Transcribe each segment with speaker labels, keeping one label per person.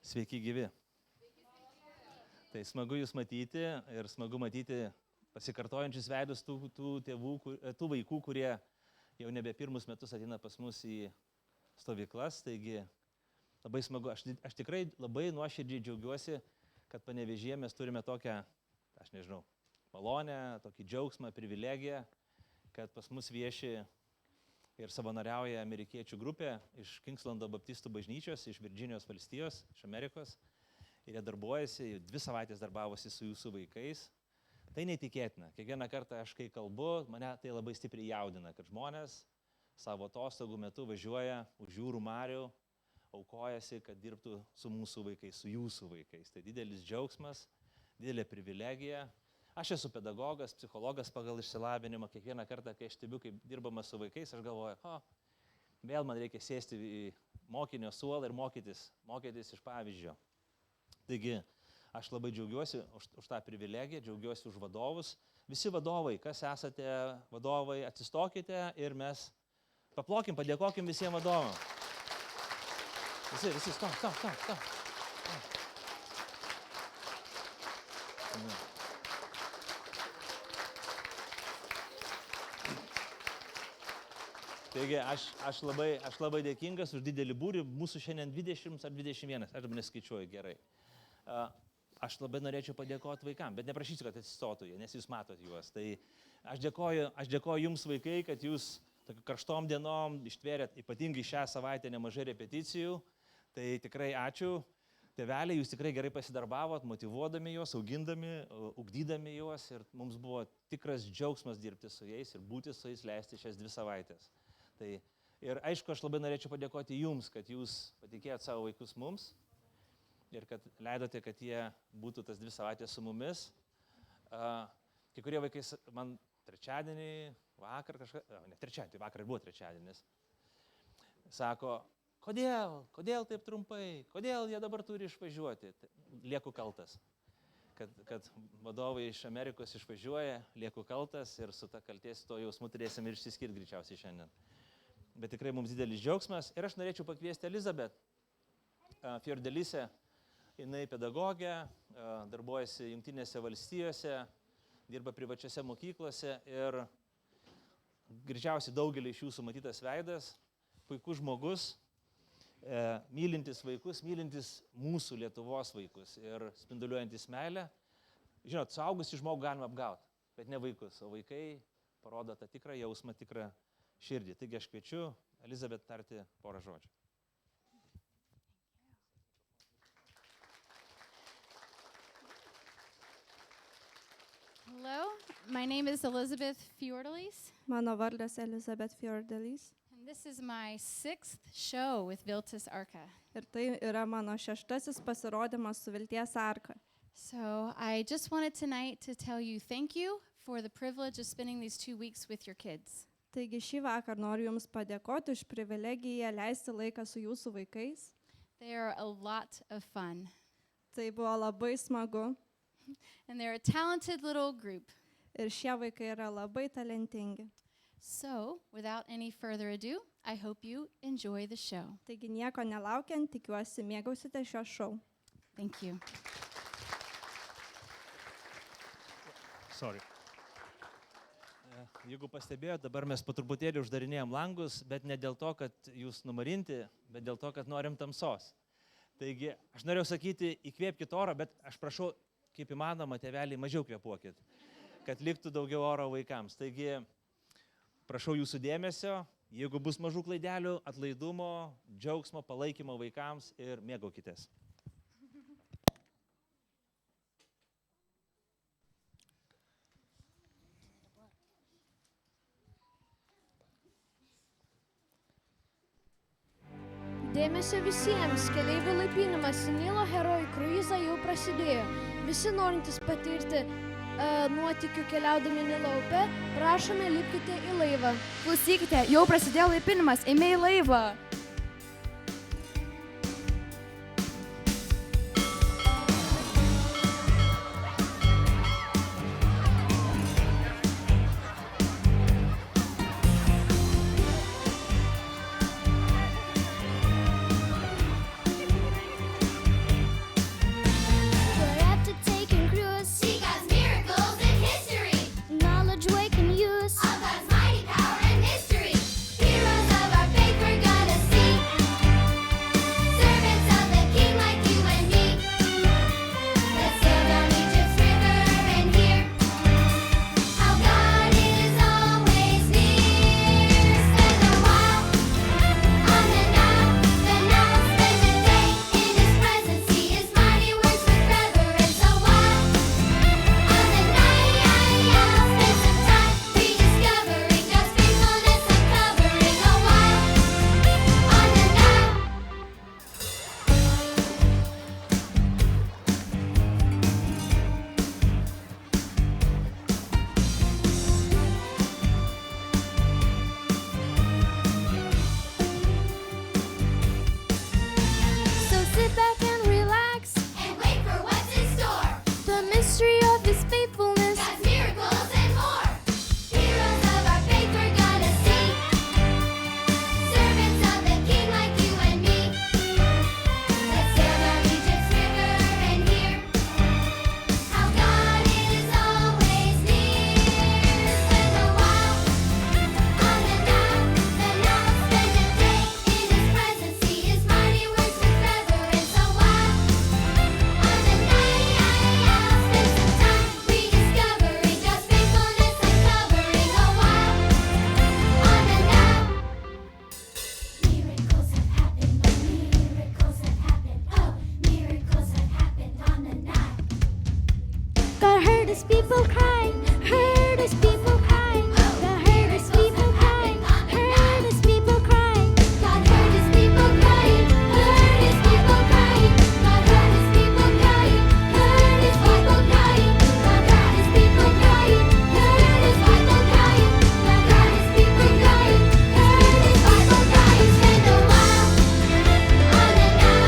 Speaker 1: Sveiki gyvi. Tai smagu jūs matyti ir smagu matyti pasikartojančius veidus tų vaikų, kurie jau nebe pirmus metus ateina pas mus į stovyklas. Taigi labai smagu. Aš tikrai labai nuoširdžiai džiaugiuosi, kad Panevėžyje mes turime tokią, malonę, tokį džiaugsmą, privilegiją, kad pas mus vieši ir savanoriauja amerikiečių grupė iš Kingslando baptistų bažnyčios, iš Virdžinijos valstijos, iš Amerikos. Ir jie darbuojasi, 2 savaitės darbavosi su jūsų vaikais. Tai neįtikėtina. Kiekvieną kartą aš kai kalbu, mane tai labai stipriai jaudina, kad žmonės savo atostogų metu važiuoja už jūrų marių, aukojasi, kad dirbtų su mūsų vaikais, su jūsų vaikais. Tai didelis džiaugsmas, didelė privilegija. Aš esu pedagogas, psichologas pagal išsilavinimą. Kiekvieną kartą, kai aš stebiu, kaip dirbama su vaikais, aš galvoju, vėl man reikia sėsti į mokinio suolą ir mokytis iš pavyzdžio. Taigi, aš labai džiaugiuosi už tą privilegiją, džiaugiuosi už vadovus. Visi vadovai, kas esate vadovai, atsistokite ir mes paplokim, padėkokim visiems vadovam. Visi, stok. Taigi, aš labai dėkingas už didelį būrį, mūsų šiandien 20 ar 21, aš dabar neskaičiuoju gerai. Aš labai norėčiau padėkoti vaikams, bet neprašysiu, kad atsistotų jie, nes jūs matot juos. Tai aš dėkoju jums vaikai, kad jūs tokiu karštom dienom ištvėrėt ypatingai šią savaitę nemažai repeticijų. Tai tikrai ačiū. Tėveliai, jūs tikrai gerai pasidarbavot, motyvuodami juos, augindami, ugdydami juos ir mums buvo tikras džiaugsmas dirbti su jais ir būti su jais, leisti šias 2 savaitės. Tai, ir aišku, aš labai norėčiau padėkoti jums, kad jūs patikėjot savo vaikus mums ir kad leidote, kad jie būtų tas 2 savaitės su mumis. Kai kurie vaikai man trečiadienį, vakar vakar buvo trečiadienis, sako, kodėl taip trumpai, kodėl jie dabar turi išvažiuoti. Lieku kaltas, kad vadovai iš Amerikos išvažiuoja, lieku kaltas ir su ta kalties to jausmu turėsim ir išsiskirti greičiausiai šiandien. Bet tikrai mums didelis džiaugsmas. Ir aš norėčiau pakviesti Elizabet Fiordelise. Jinai pedagogė, darbuojasi Jungtinėse valstijose, dirba privačiose mokyklose ir greičiausiai daugelį iš jūsų matytas veidas, puikus žmogus, mylintis vaikus, mylintis mūsų Lietuvos vaikus ir spinduliuojantis meilę. Žinot, suaugusį žmogų galima apgauti, bet ne vaikus, o vaikai parodo tą tikrą jausmą, tikrą širdį. Taigi aš kviečiu Elizabet tarti porą žodžių.
Speaker 2: Hello, my name is Elizabeth Fiordelise.
Speaker 3: Mano vardas Elizabeth Fiordelise.
Speaker 2: And this is my 6th show with Viltis Arka.
Speaker 3: Ir tai yra mano 6. pasirodymas su Vilties Arka.
Speaker 2: So I just wanted tonight to tell you thank you for the privilege of spending these 2 weeks with your kids.
Speaker 3: Taigi šį vakar noriu Jums padėkoti už privilegiją leisti laiką su Jūsų vaikais.
Speaker 2: They are a lot of fun.
Speaker 3: Tai buvo labai smagu.
Speaker 2: And they're a talented little group.
Speaker 3: Ir šie vaikai yra labai talentingi.
Speaker 2: So, without any further ado, I hope you enjoy the show.
Speaker 3: Taigi nieko nelaukiant, tikiuosi mėgausite šio šou.
Speaker 2: Thank you.
Speaker 1: Sorry. Jeigu pastebėjote, dabar mes po truputėlį uždarinėjom langus, bet ne dėl to, kad jūs numarinti, bet dėl to, kad norim tamsos. Taigi, aš norėjau sakyti, įkvėpkite oro, bet aš prašau, kaip įmanoma, tėveliai, mažiau kvėpuokit, kad liktų daugiau oro vaikams. Taigi, prašau jūsų dėmesio, jeigu bus mažų klaidelių, atlaidumo, džiaugsmo, palaikymo vaikams ir mėgaukitės.
Speaker 4: Dėmesio visiems, keleivių laipinimas į Nilo herojų kruizą jau prasidėjo. Visi norintys patirti nuotykių keliaudami Nilo upe, prašome lipkite į laivą.
Speaker 5: Klausykite, jau prasidėjo laipinimas, eime į laivą.
Speaker 4: his people cry, heard his people cry. God heard his people cry, heard his people cry. God heard his people crying, heard his people crying. God heard his people crying, heard his people crying. God heard his people crying, heard his people crying. God heard his people crying, heard his people crying. Spend a while on the now,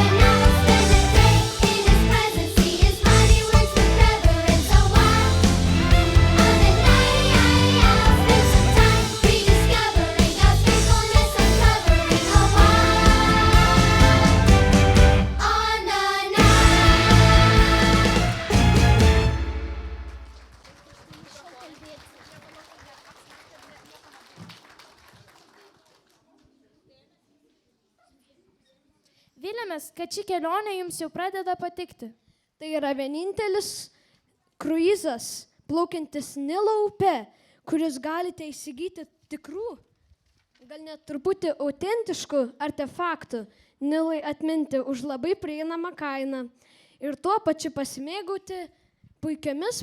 Speaker 4: and now spend a day in his presence. See his mighty works with reverence. A while on the night, spend some time rediscovering God's faithfulness, uncovering. A while on the
Speaker 5: Viliamės, kad ši kelionė jums jau pradeda patikti.
Speaker 4: Tai yra vienintelis kruizas plaukiantis Nilo upe, kuris galite įsigyti tikrų, gal net truputį autentiškų artefaktų Nilui atminti už labai prieinamą kainą ir tuo pačiu pasimėgauti puikiamis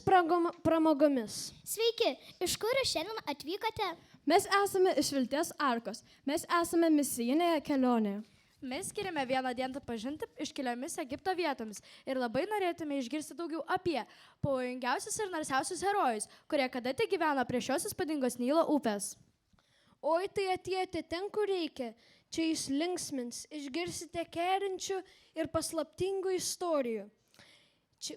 Speaker 4: pramogomis.
Speaker 6: Sveiki, iš kur jūs šiandien atvykote?
Speaker 5: Mes esame iš Vilties arkos. Mes esame misijinėje kelionėje. Mes skiriame vieną dieną pažinti iškiliomis Egipto vietomis ir labai norėtume išgirsti daugiau apie pavojingiausius ir narsiausius herojus, kurie kada tik gyveno prie šios įspūdingos Nilo upės.
Speaker 4: Oi, tai atėjate ten, kur reikia. Čia jūs linksmins, išgirsite kerinčių ir paslaptingų istorijų,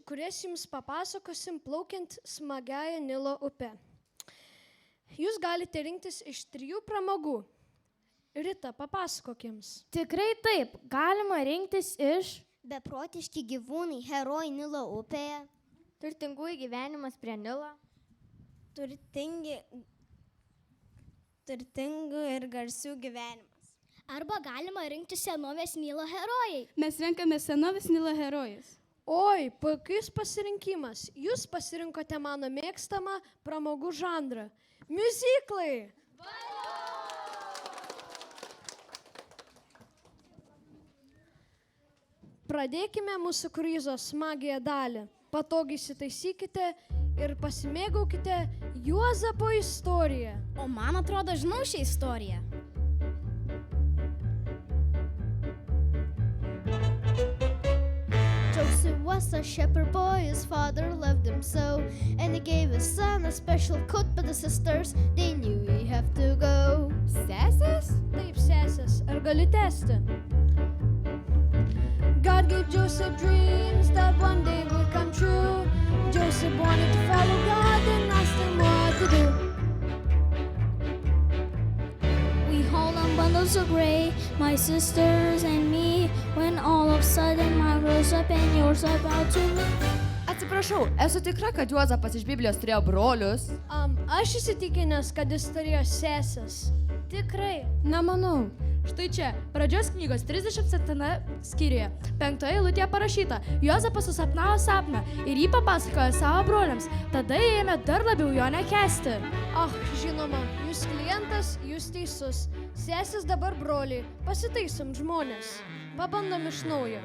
Speaker 4: kurias jums papasakosim plaukiant smagiąją Nilo upę. Jūs galite rinktis iš 3 pramogų. Rita, papasakok jums.
Speaker 5: Tikrai taip, galima rinktis iš
Speaker 6: Beprotiški gyvūnai, herojai Nilo upėje.
Speaker 5: turtingųjų gyvenimas prie Nilo,
Speaker 7: turtingų ir garsių gyvenimas.
Speaker 6: Arba galima rinktis senovės Nilo herojai.
Speaker 5: Mes renkame senovės Nilo herojus.
Speaker 4: Oi, puikus pasirinkimas. Jūs pasirinkote mano mėgstamą pramogų žanrą – miuziklai. Pradėkime mūsų kruizo smagią dalį. Patogiai įsitaisykite ir pasimėgaukite Juozapo istoriją.
Speaker 6: O man atrodo, žinau šią istoriją. Joseph was a shepherd boy, his father loved him so, and he gave his son a special coat, but the sisters, they knew he have to go.
Speaker 5: Sesės?
Speaker 4: Taip, sesės, ar galiu tęsti? God gave Joseph dreams that one day would come true. Joseph wanted to follow God and asked him what to do.
Speaker 6: We hauled on bundles of gray, my sisters and me, when all of a sudden mine rose up and yours about to me.
Speaker 5: Atsiprašau, esu tikra, kad Juozapas iš Biblijos turėjo brolius.
Speaker 4: Aš įsitikinęs, kad jis turėjo sesės.
Speaker 5: Tikrai. Nemanau. Štai čia, pradžios knygos 37 skyriuje, 5 eilutėje parašyta, Juozapas susapnavo sapną ir jį papasakojo savo broliams, tada jie ėmė dar labiau jo nekęsti.
Speaker 4: Žinoma, jūs klientas, jūs teisus. Sesės dabar broliai, pasitaisom žmonės. Pabandom iš naujo.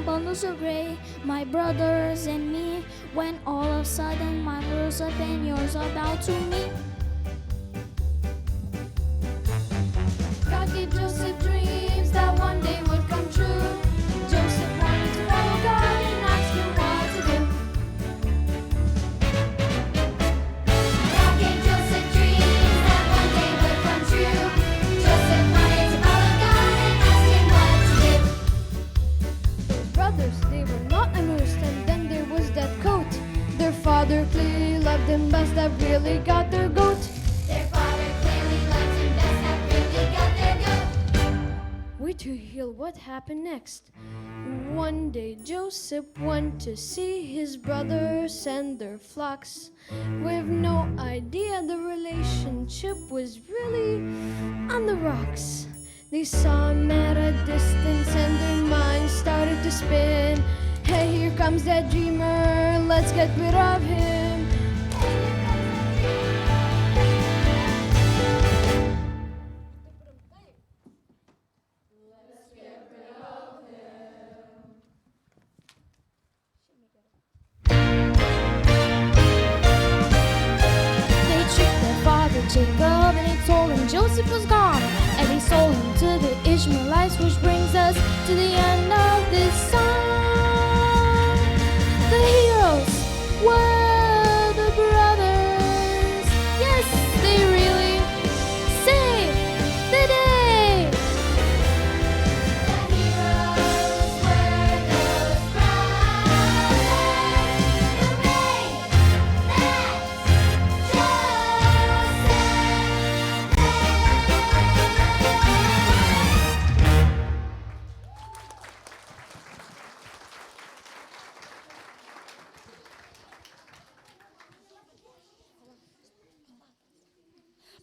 Speaker 6: Bundles of gray, my brothers and me, when all of a sudden mine rose up and yours about to me.
Speaker 4: God gave Joseph dreams that one day would come true. Joseph wanted to follow God and ask him what to do.
Speaker 6: God gave Joseph dreams that one day would come true. Joseph wanted to follow God and ask him what to do.
Speaker 4: Brothers, they were not amused, and then there was that coat. Their father clearly loved them best, that really got their goat.
Speaker 6: Their father clearly loved him best, that really got their goat.
Speaker 4: Wait to hear what happened next. One day Joseph went to see his brothers and their flocks, with no idea the relationship was really on the rocks. They saw him at a distance and their minds started to spin. Hey, here comes that dreamer, let's get rid of him.
Speaker 5: They tricked their father Jacob and they told him Joseph was gone. And they sold him to the Ishmaelites, which brings us to the end of this song. The heroes were the brothers. Yes, they really saved the day.
Speaker 6: The heroes were those brothers who made that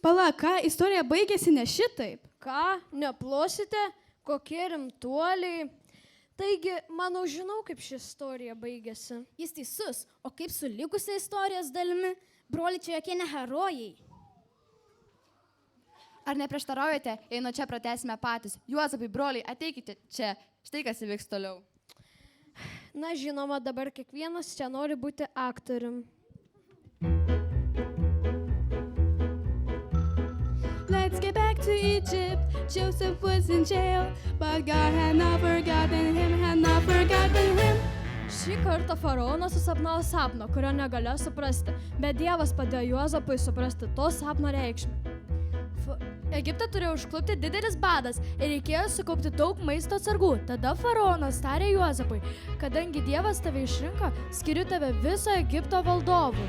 Speaker 3: Pala, ką, istorija baigėsi ne šitaip.
Speaker 4: Ką, neplosite, kokie rimtuoliai. Taigi, manau, žinau, kaip ši istorija baigėsi.
Speaker 5: Jis teisus, o kaip su likusia istorijos dalimi? Broliai čia jokie ne herojai.
Speaker 8: Ar neprieštaraujate, jei nuo čia pratęsime patys? Juozapai, broliai, ateikite čia. Štai kas įvyks toliau.
Speaker 4: Na, žinoma, dabar kiekvienas čia nori būti aktorium.
Speaker 3: Let's get back to Egypt. Joseph was in jail, but God had not forgotten him, had not forgotten him.
Speaker 5: Šį kartą faraonas susapnavo sapną, kurio negalėjo suprasti, bet Dievas padėjo Juozapui suprasti to sapno reikšmę. Egipte turėjo užklupti didelis badas ir reikėjo sukaupti daug maisto atsargų. Tada faraonas tarė Juozapui, kadangi Dievas tave išrinko, skiriu tave viso Egipto valdovui.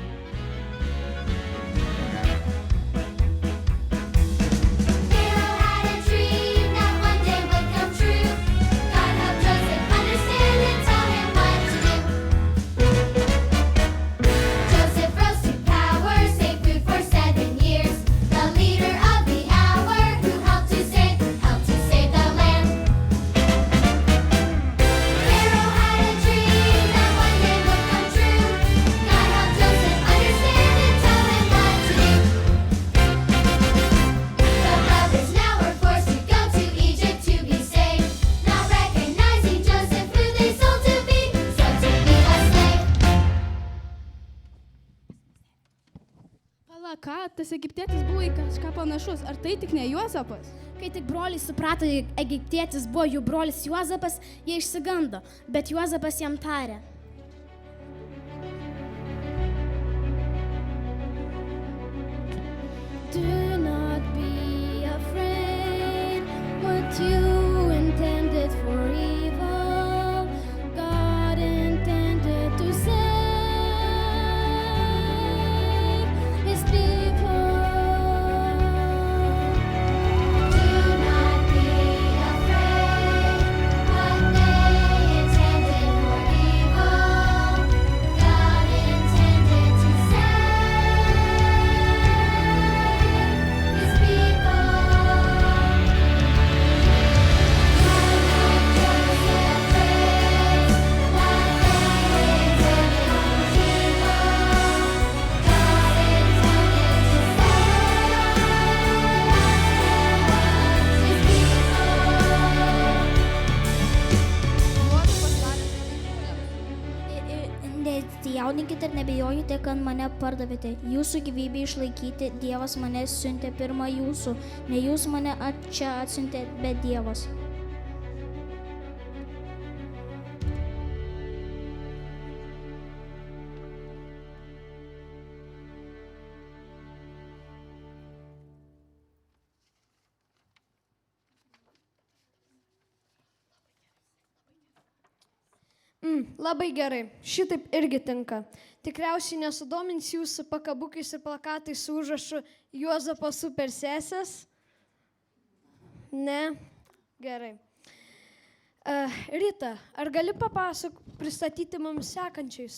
Speaker 6: Pharaoh had a dream that one day would come true. God helped Joseph understand and tell him what to do. Joseph rose to power, saved food for 7 years. The leader of the hour who helped to save the land. Pharaoh had a dream that one day would come true. God helped Joseph understand and tell him what to do. The brothers now were forced to go to Egypt to be saved. Not recognizing Joseph, who they sold to be a slave.
Speaker 3: Pala, ką, tas egiptietis buvo į kažką panašus. Ar tai tik ne Juozapas?
Speaker 5: Kai tik broliai suprato, jog egiptietis buvo jų brolis Juozapas, jie išsigando, bet Juozapas jam tarė. Do not be afraid, what you intended for evil, God intended to save His people.
Speaker 6: Do not be afraid. What they intended for evil, God intended to save His people. Joseph praised what they intended for evil, God intended to
Speaker 5: Nesijaudinkite ir nebijokite, kad mane pardavėte. Jūsų gyvybę išlaikyti Dievas mane siuntė pirma jūsų, ne jūs mane čia atsiuntė, bet Dievas.
Speaker 4: Labai gerai, šitaip irgi tinka. Tikriausiai nesudomins jūsų pakabukais ir plakatais su užrašu Juozapo super sesės. Ne? Gerai. Rita, ar gali pristatyti mums sekančią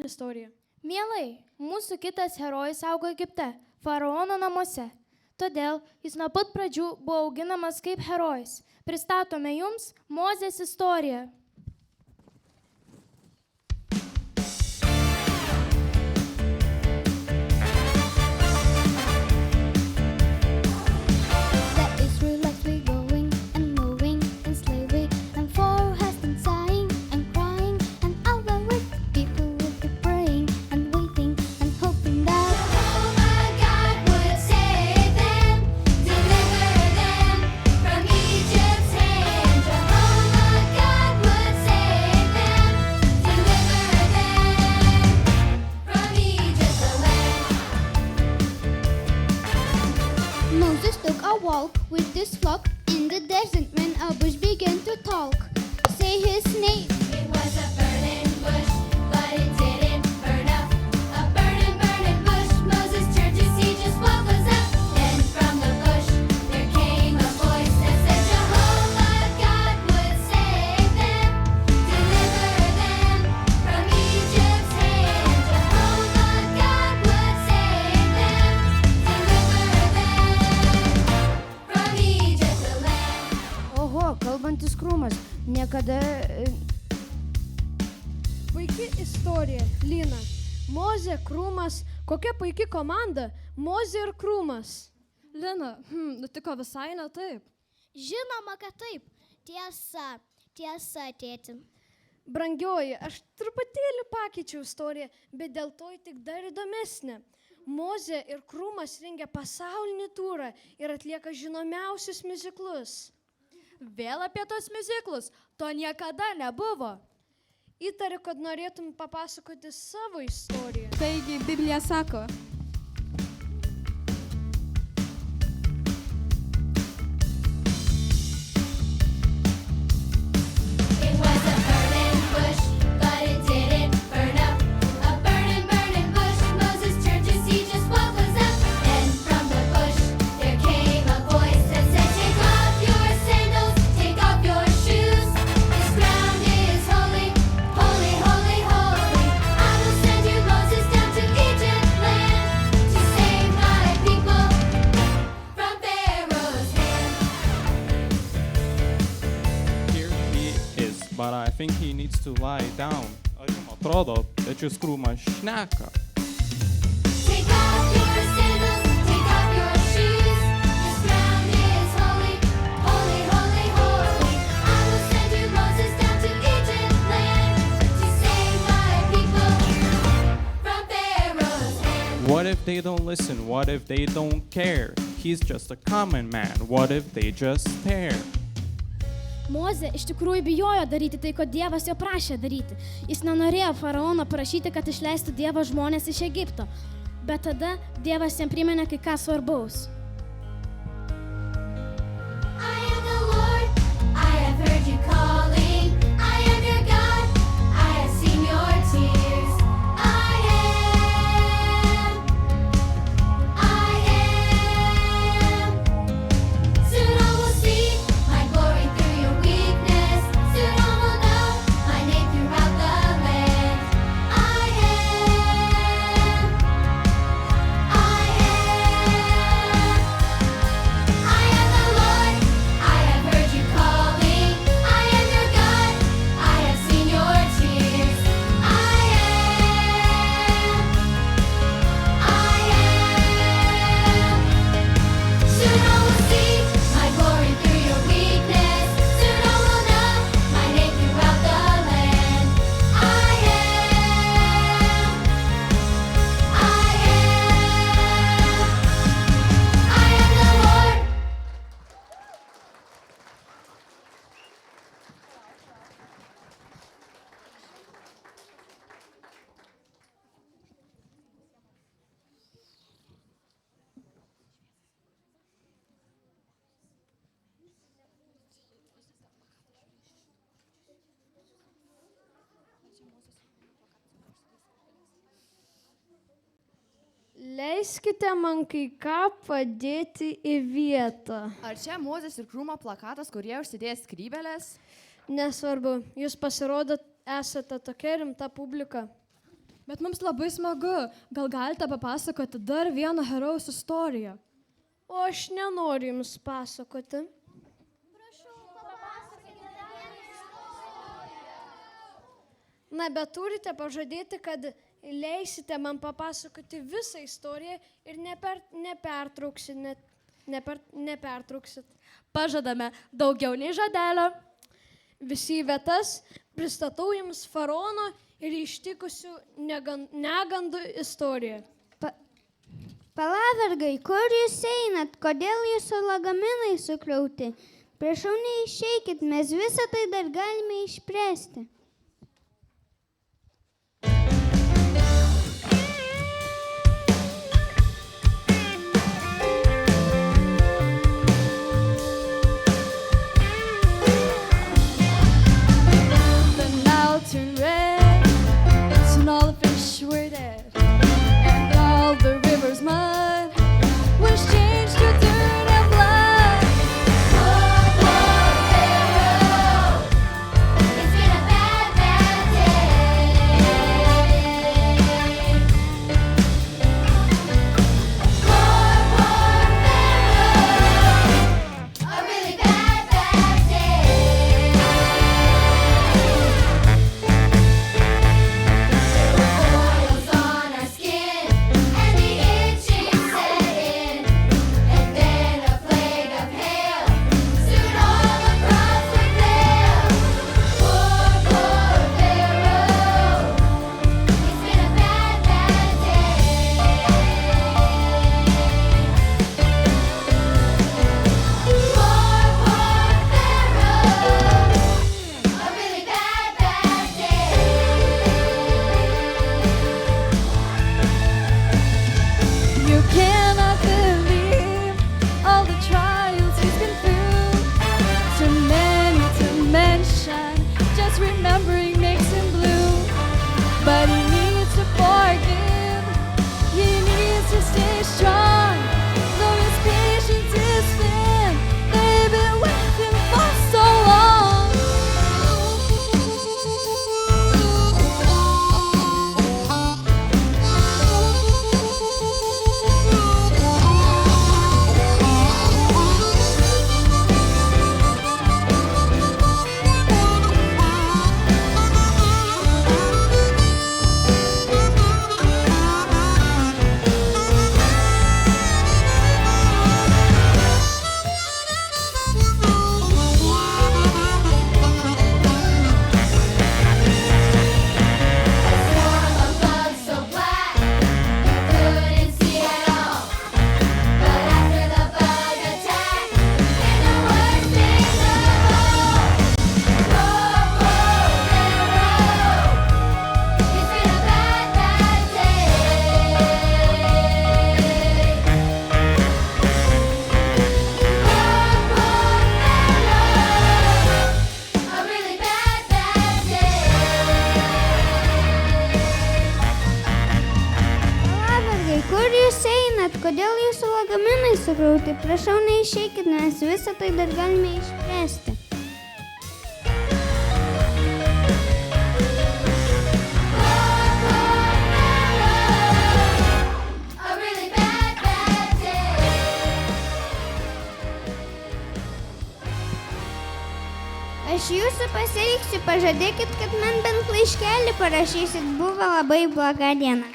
Speaker 4: istoriją?
Speaker 5: Mielai, mūsų kitas herojus augo Egipte, faraono namuose. Todėl jis nuo pat pradžių buvo auginamas kaip herojus. Pristatome jums Mozės istoriją.
Speaker 6: this flock in the desert when a bush began to talk. Say his name. It was a burning bush, but it didn't burn up. A burning, burning bush. Moses turned to see just what was up. Then from the bush there came a voice that said, Jehovah God would save them, deliver them from Egypt's hand. Jehovah God would save them, deliver them from Egypt's land.
Speaker 4: Oho, kalbantis krūmas. Niekada.
Speaker 5: Puikia istorija, Lina. Mozė, krūmas. Kokia puikia komanda. Mozė ir krūmas.
Speaker 3: Lina, nutiko visai ne taip.
Speaker 7: Žinoma, kad taip. Tiesa, tėti.
Speaker 5: Brangioji, aš truputėlį pakeičiau istoriją, bet dėl to ji tik dar įdomesnė. Mozė ir krūmas rengia pasaulinį turą ir atlieka žinomiausius miuziklus.
Speaker 8: Vėl apie tos miuziklus. To niekada nebuvo.
Speaker 5: Įtariu, kad norėtum papasakoti savo istoriją.
Speaker 3: Taigi, Biblija sako.
Speaker 6: It was a burning bush, but it didn't burn up. A burning, burning bush. Moses turned to see just what was up. Then from the bush there came a voice that said, Take off your sandals, take off your shoes. This ground is holy, holy, holy, holy. I will send you Moses down to Egypt land to save my people from Pharaoh's hand.
Speaker 9: Here he is, but I think he needs to lie down. Ar jums atrodo, kad šis krūmas šneka?
Speaker 6: Take off your sandals, take off your shoes. This ground is holy, holy, holy, holy. I will send you Moses down to Egypt land to save my people from Pharaoh's hand.
Speaker 9: What if they don't listen? What if they don't care? He's just a common man. What if they just stare?
Speaker 3: Mozė iš tikrųjų bijojo daryti tai, ko Dievas jo prašė daryti. Jis nenorėjo faraono prašyti, kad išleistų Dievo žmonės iš Egipto. Bet tada Dievas jam priminė kai ką svarbaus.
Speaker 6: I am the Lord, I have heard you calling. I am your God, I have seen your tears. I am. Soon all will see my glory through your weakness. Soon all will know my name throughout the land. I am. I am the Lord, I have heard you calling. I am your God, I have seen your tears. I am. Soon all will see my glory through your weakness. Soon all will know my name throughout the land. I am. I am the Lord.
Speaker 5: Leiskite man kai ką padėti į vietą.
Speaker 8: Ar čia Mozės ir krūmo plakatas, kurie užsidėjo skrybelės?
Speaker 5: Nesvarbu, jūs pasirodot esate tokia rimta publika.
Speaker 3: Bet mums labai smagu. Gal galite papasakoti dar vieną herojaus istoriją?
Speaker 5: O aš nenoriu jums pasakoti. Na, bet turite pažadėti, kad leisite man papasakoti visą istoriją ir nepertrauksit.
Speaker 8: Pažadame daugiau nei žadelio.
Speaker 5: Visi į vietas pristatau jums faraono ir ištikusių negandų istoriją.
Speaker 7: Pala, vergai, kur jūs einat? Kodėl jūsų lagaminai sukliauti? Prašau, neišeikit, mes visą tai dar galime išspręsti. kodėl jūsų lagaminai sukrauti? Prašau, neišeikit, nes visą tai dar galime išspręsti. Aš jūsų pasiilgsiu, pažadėkit, kad man bent laiškelį parašysit, buvo labai bloga diena.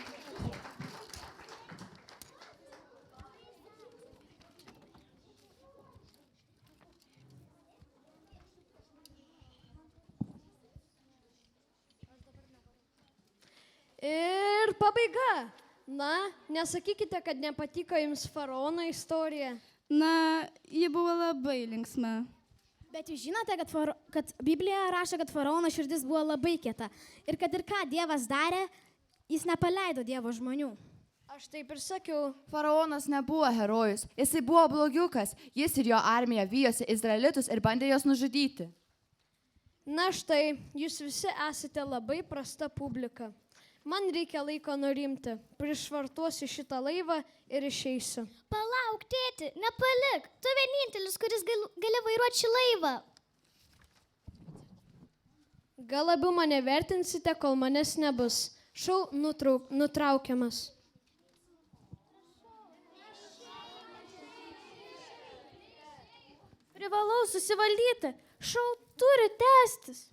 Speaker 4: Ir pabaiga. Na, nesakykite, kad nepatiko jums faraono istorija.
Speaker 5: Na, ji buvo labai linksma.
Speaker 3: Bet jūs žinote, kad Biblija rašo, kad faraono širdis buvo labai kieta. Ir kad ir ką Dievas darė, jis nepaleido Dievo žmonių.
Speaker 4: Aš taip ir sakiau.
Speaker 8: Faraonas nebuvo herojus, jisai buvo blogiukas. Jis ir jo armija vijosi izraelitus ir bandė juos nužudyti.
Speaker 4: Na štai, jūs visi esate labai prasta publika. Man reikia laiko nurimti. Prišvartuosiu šitą laivą ir išeisiu.
Speaker 6: Palauk, tėti, nepalik. Tu vienintelis, kuris gali vairuoti šį laivą.
Speaker 4: Gal labiau mane vertinsite, kol manęs nebus. Šou nutraukiamas.
Speaker 5: Privalau susivaldyti. Šou turi tęstis.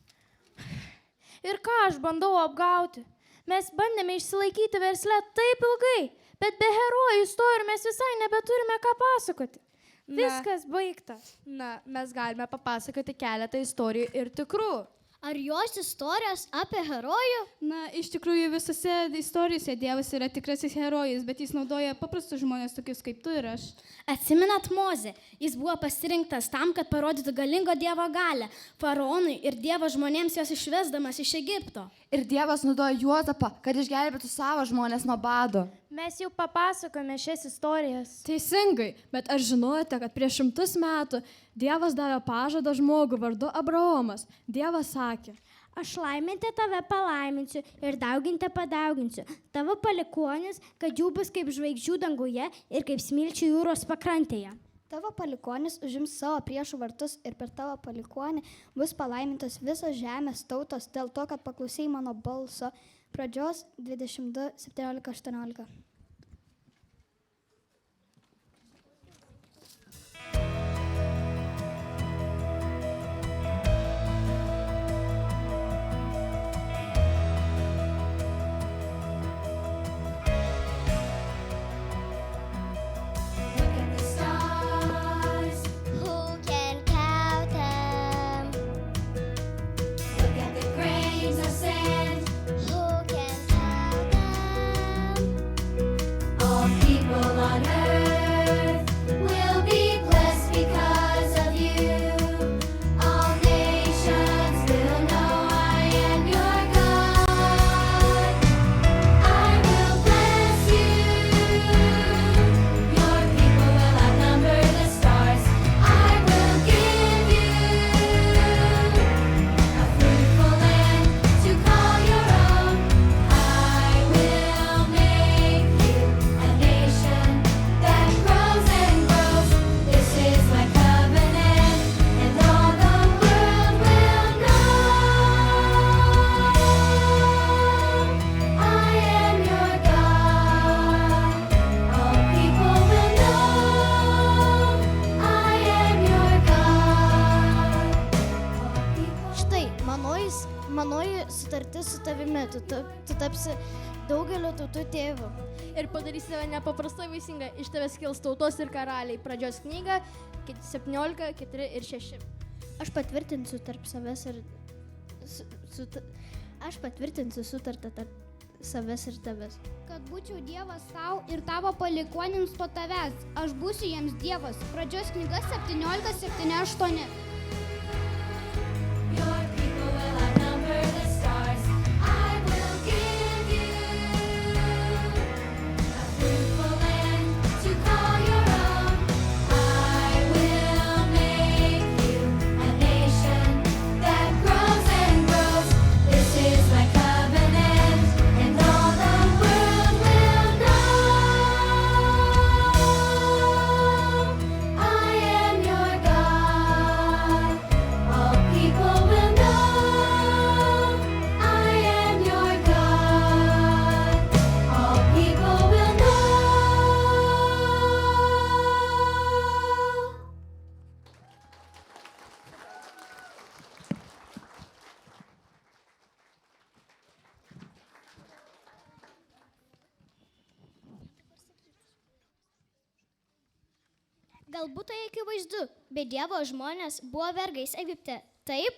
Speaker 5: Ir ką aš bandau apgauti? Mes bandėme išsilaikyti versle taip ilgai, bet be herojų istorijų mes visai nebeturime ką pasakoti. Viskas baigta.
Speaker 10: Na, mes galime papasakoti keletą istorijų ir tikrų.
Speaker 6: Ar jos istorijos apie herojų?
Speaker 5: Na, iš tikrųjų visose istorijose Dievas yra tikrasis herojus, bet jis naudoja paprastus žmonės tokius kaip tu ir aš.
Speaker 3: Atsimenat Mozę, jis buvo pasirinktas tam, kad parodytų galingo Dievo galią faraonui ir Dievo žmonėms jos išvesdamas iš Egipto.
Speaker 8: Ir Dievas naudoja Juozapą, kad išgelbėtų savo žmonės nuo bado.
Speaker 5: Mes jau papasakome šias istorijas.
Speaker 10: Teisingai, bet ar žinojote, kad prieš 100 metų Dievas davė pažadą žmogų vardu Abraomas? Dievas sakė:
Speaker 7: Aš laiminti tave palaiminsiu ir dauginti padauginsiu. Tavo palikuonis, kad jų bus kaip žvaigždžių danguje ir kaip smilčių jūros pakrantėje.
Speaker 6: Tavo palikuonis užims savo priešų vartus ir per tavo palikuonį bus palaimintos visos žemės tautos dėl to, kad paklausai mano balso. Pradžios 22, 17, 18. Tu tapsi daugelio tautų tėvu.
Speaker 5: Ir padarysi tave nepaprastai vaisingą. Iš tavęs kils tautos ir karaliai. Pradžios knyga 17, 4 ir 6.
Speaker 6: Aš patvirtinsiu tarp savęs ir... Aš patvirtinsiu sutartą tarp savęs ir tavęs.
Speaker 7: Kad būčiau Dievas tau ir tavo palikuonims po tavęs. Aš būsiu jiems Dievas. Pradžios knyga 17, 7, 8.
Speaker 6: Galbūt tai akivaizdu, bet Dievo žmonės buvo vergais Egipte. Taip?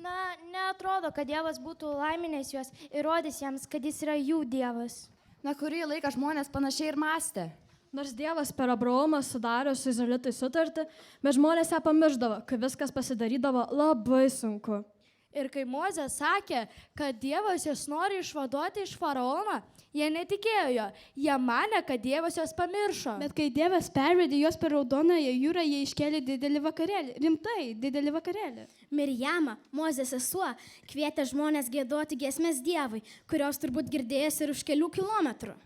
Speaker 4: Na, neatrodo, kad Dievas būtų laiminęs juos ir rodys jiems, kad jis yra jų Dievas.
Speaker 8: Na, kurį laiką žmonės panašiai ir mąstė.
Speaker 10: Nors Dievas per Abraomą sudarė su izraelitais sutartį, bet žmonės ją pamiršdavo, kai viskas pasidarydavo labai sunku.
Speaker 4: Ir kai Mozė sakė, kad Dievas juos nori išvaduoti iš faraono, jie netikėjo jo. Jie manė, kad Dievas juos pamiršo.
Speaker 5: Bet kai Dievas pervedė juos per Raudonąją jūrą, jie iškėlė didelį vakarėlį. Rimtai, didelį vakarėlį.
Speaker 3: Mirjama, Mozės sesuo, kvietė žmonės giedoti giesmės Dievui, kurios turbūt girdėjęs ir už kelių kilometrų.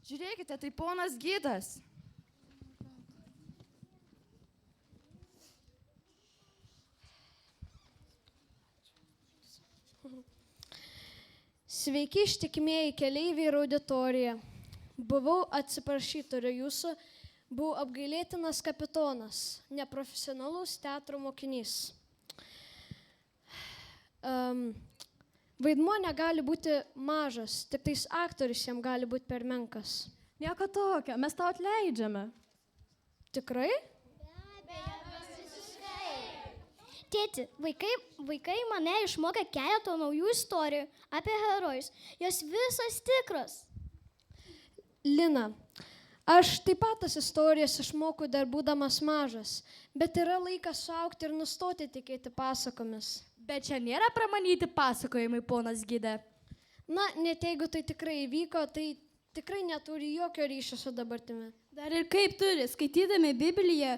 Speaker 8: Žiūrėkite, tai ponas gidas.
Speaker 4: Sveiki ištikimieji keleiviai ir auditorija. Buvau, atsiprašytoju jūsų, buvau apgailėtinas kapitonas, neprofesionalus teatro mokinys. Vaidmuo negali būti mažas, tik tais aktorius jam gali būti per menkas.
Speaker 10: Nieko tokio, mes tau atleidžiame.
Speaker 4: Tikrai?
Speaker 6: Tėti, vaikai mane išmokė keletą naujų istorijų apie herojus. Jos visos tikros.
Speaker 4: Lina,
Speaker 5: Aš taip pat tas istorijas išmokau dar būdamas mažas, bet yra laikas suaugti ir nustoti tikėti pasakomis.
Speaker 4: Bet čia nėra pramanyti pasakojimai, ponas gide.
Speaker 5: Na, net jeigu tai tikrai įvyko, tai tikrai neturi jokio ryšio su dabartimi.
Speaker 11: Dar ir kaip turi, skaitydami Bibliją,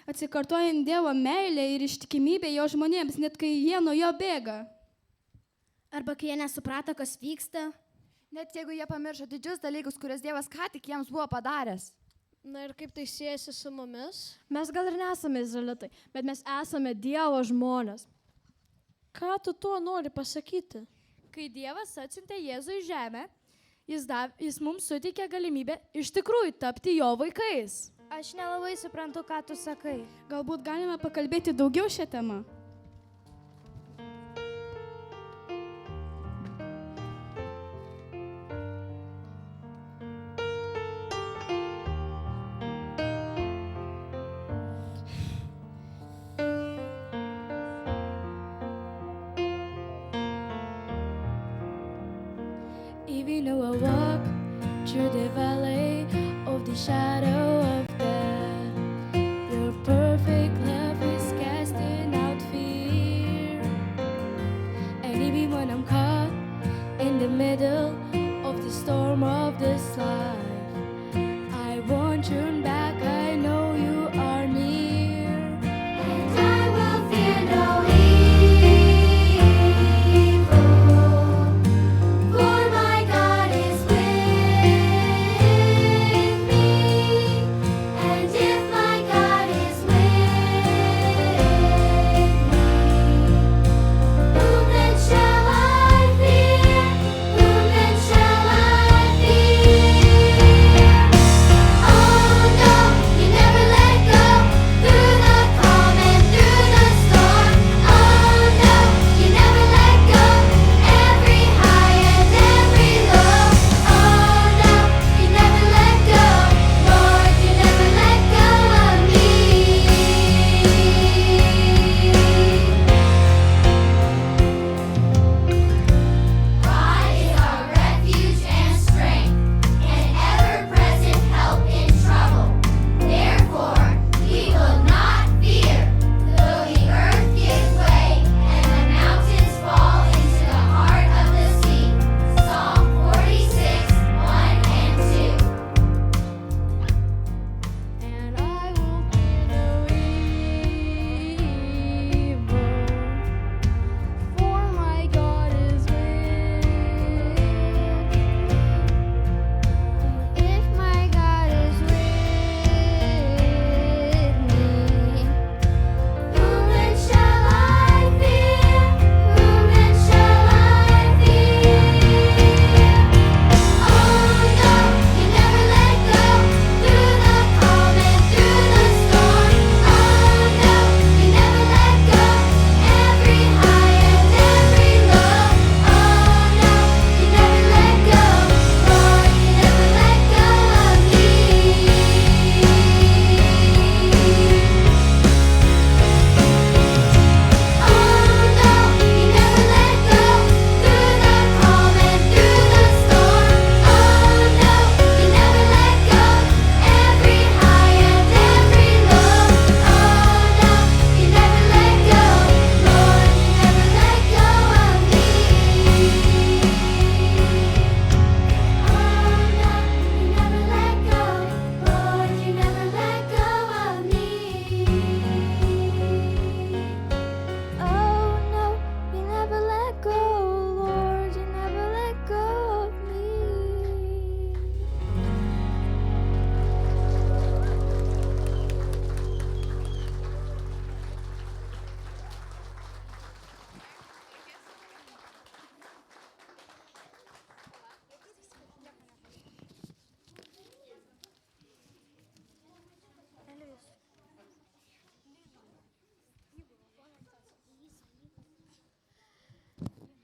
Speaker 11: atsikartojant Dievo meilę ir ištikimybę jo žmonėms, net kai jie nuo jo bėga.
Speaker 3: Arba kai jie nesuprato, kas vyksta.
Speaker 8: Net jeigu jie pamiršo didžius dalykus, kuriuos Dievas ką tik jiems buvo padaręs.
Speaker 5: Na ir kaip tai siejasi su mumis?
Speaker 10: Mes gal ir nesame izraelitai, bet mes esame Dievo žmonės.
Speaker 5: Ką tu tuo nori pasakyti?
Speaker 4: Kai Dievas atsiuntė Jėzų į žemę, jis mums suteikė galimybę iš tikrųjų tapti jo vaikais.
Speaker 6: Aš nelabai suprantu, ką tu sakai.
Speaker 11: Galbūt galime pakalbėti daugiau šią temą.
Speaker 12: Even though I walk through the valley of the shadow of death, your perfect love is casting out fear. And even when I'm caught in the middle of the storm of this life, I won't turn back, I know you are near. And I will fear no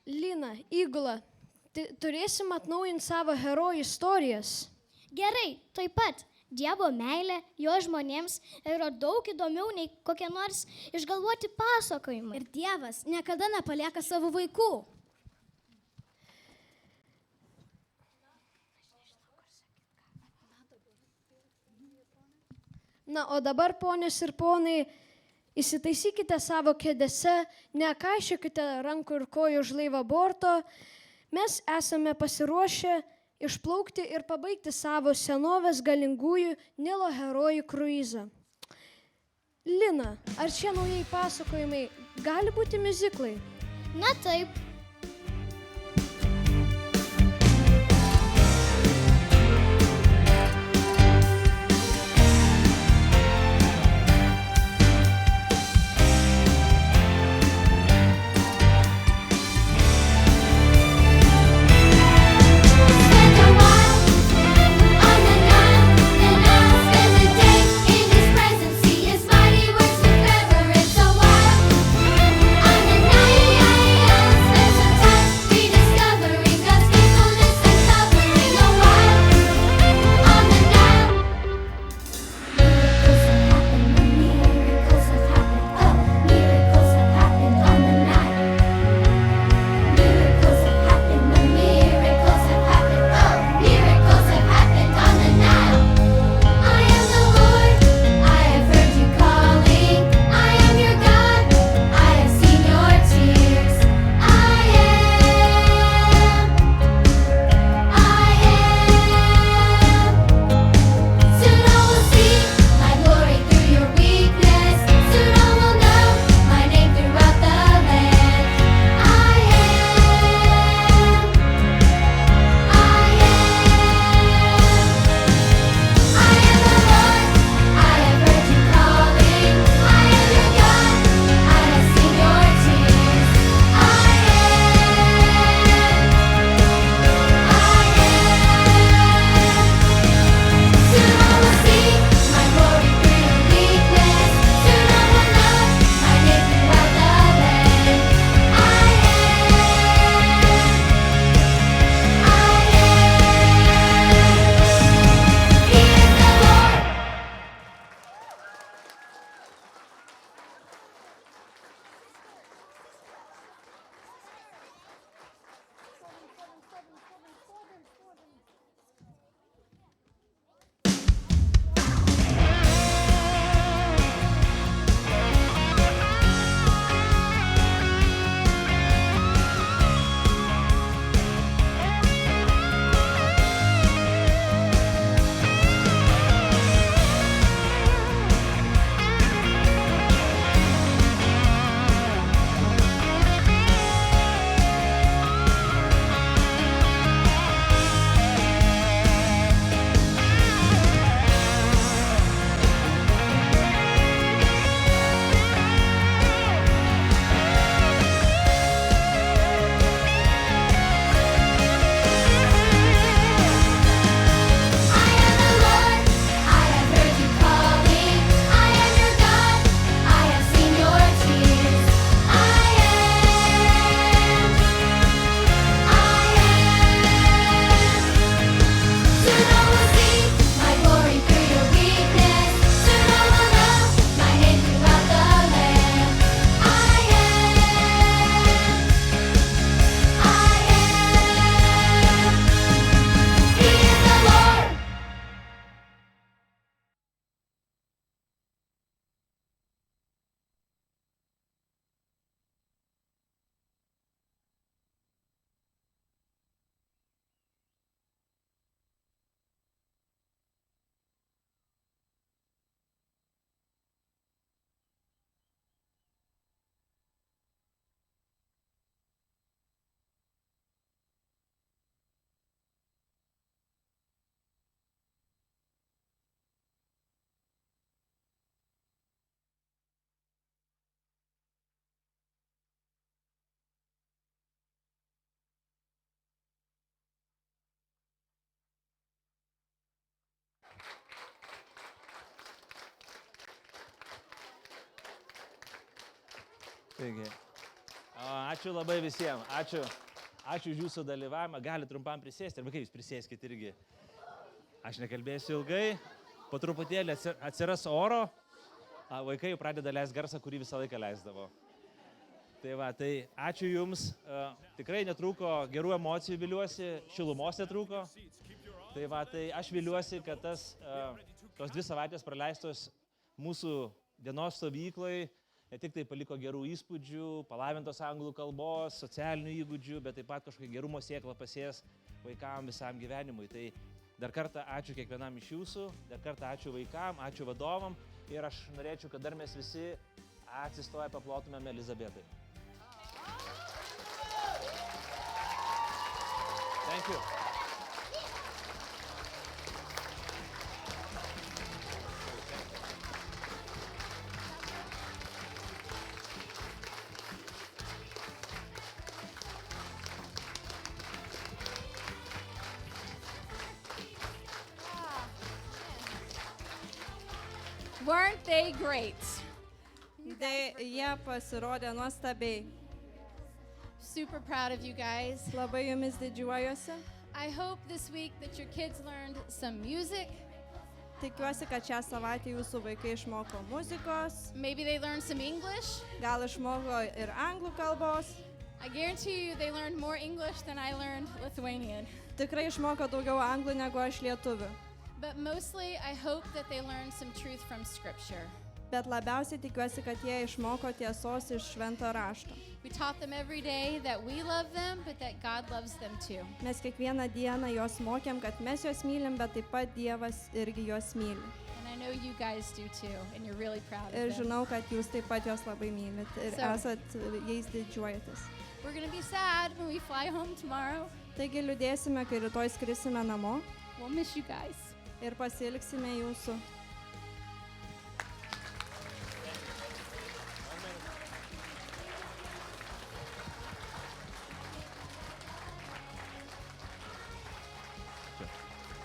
Speaker 5: Lina, Įgula, turėsim atnaujinti savo herojų istorijas.
Speaker 3: Gerai, taip pat. Dievo meilė jo žmonėms yra daug įdomiau nei kokie nors išgalvoti pasakojimai. Ir Dievas niekada nepalieka savo vaikų.
Speaker 4: Na, o dabar, ponios ir ponai, įsitaisykite savo kėdėse, nekaišiokite rankų ir kojų už laivą borto. Mes esame pasiruošę išplaukti ir pabaigti savo senovės galingųjų Nilo herojų kruizą. Lina, ar šie naujai pasakojimai gali būti miuziklai?
Speaker 6: Na taip.
Speaker 1: Taigi, ačiū labai visiems, ačiū už jūsų dalyvavimą, gali trumpam prisėsti, arba kaip jūs prisėskit irgi. Aš nekalbėsiu ilgai, po truputėlį atsiras oro, vaikai jau pradeda leisti garsą, kurį visą laiką leisdavo. Tai va, tai ačiū Jums. Tikrai netrūko gerų emocijų, viliuosi, šilumos netrūko. Tai va, tai aš viliuosi, kad tos 2 savaitės praleistos mūsų dienos stovyklai ne tik tai paliko gerų įspūdžių, palavintos anglų kalbos, socialinių įgūdžių, bet taip pat kažkokia gerumo sėkla pasės vaikam visam gyvenimui. Tai dar kartą ačiū kiekvienam iš Jūsų, dar kartą ačiū vaikam, ačiū vadovam ir aš norėčiau, kad dar mes visi atsistoję paplotumėm Elizabetai. Thank you.
Speaker 13: Weren't they great? Jie pasirodė nuostabiai.
Speaker 2: Super proud of you guys.
Speaker 13: Labai jumis didžiuojuosi.
Speaker 2: I hope this week that your kids learned some music.
Speaker 13: Tikiuosi, kad šią savaitę jūsų vaikai išmoko muzikos.
Speaker 2: Maybe they learned some English.
Speaker 13: Gal išmoko ir anglų kalbos.
Speaker 2: I guarantee you they learned more English than I learned Lithuanian.
Speaker 13: Tikrai išmoko daugiau anglų negu aš lietuvių.
Speaker 2: But mostly I hope that they learned some truth from Scripture.
Speaker 13: Bet labiausiai tikiuosi, kad jie išmoko tiesos iš švento rašto.
Speaker 2: We taught them every day that we love them, but that God loves them too.
Speaker 13: Mes kiekvieną dieną juos mokėm, kad mes juos mylim, bet taip pat Dievas irgi juos myli.
Speaker 2: And I know you guys do too, and you're really proud
Speaker 13: Ir
Speaker 2: of them.
Speaker 13: žinau, kad jūs taip pat juos labai mylit ir esat jais didžiuojatės.
Speaker 2: We're going to be sad when we fly home tomorrow.
Speaker 13: Taigi liūdėsime, kai rytoj skrisime namo
Speaker 2: We'll miss you guys.
Speaker 13: ir pasiilgsime jūsų.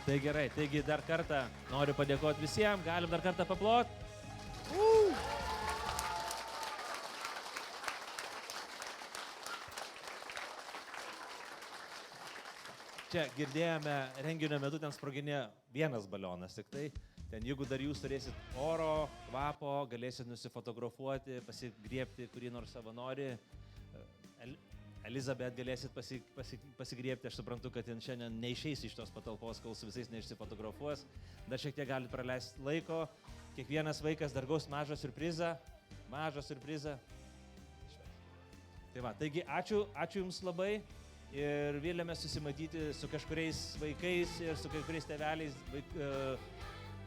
Speaker 1: Tai gerai, taigi dar kartą noriu padėkoti visiems, galim dar kartą paplot. Čia girdėjome renginio metu, ten sproginė vienas balionas, tik tai ten jeigu dar jūs turėsit oro, kvapo, galėsit nusifotografuoti, pasigriebti kurį nors savanorį. Elizabet galėsit pasigriebti, aš suprantu, kad ten šiandien neišeis iš tos patalpos, kol su visais neišsifotografuos. Dar šiek tiek galite praleisti laiko. Kiekvienas vaikas dar gaus mažą surprizą. Tai va, taigi ačiū Jums labai ir vėliamės susimatyti su kažkuriais vaikais ir su kažkuriais tėveliais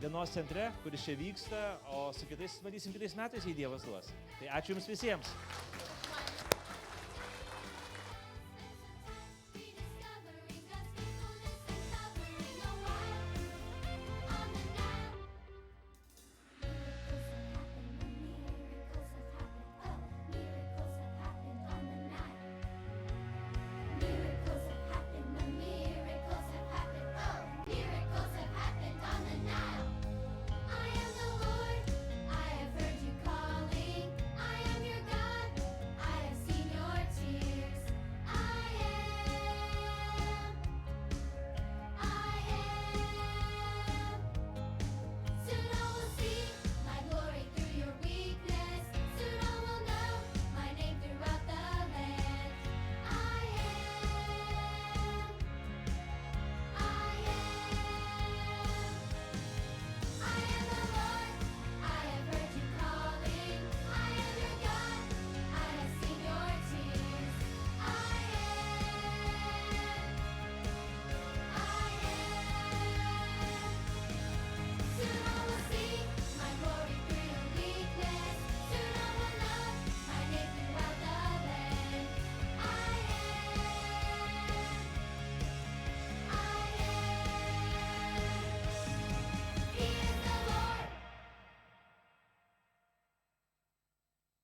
Speaker 1: dienos centre, kuris čia vyksta, o su kitais matysim kitais metais, jei Dievas duos. Tai ačiū Jums visiems.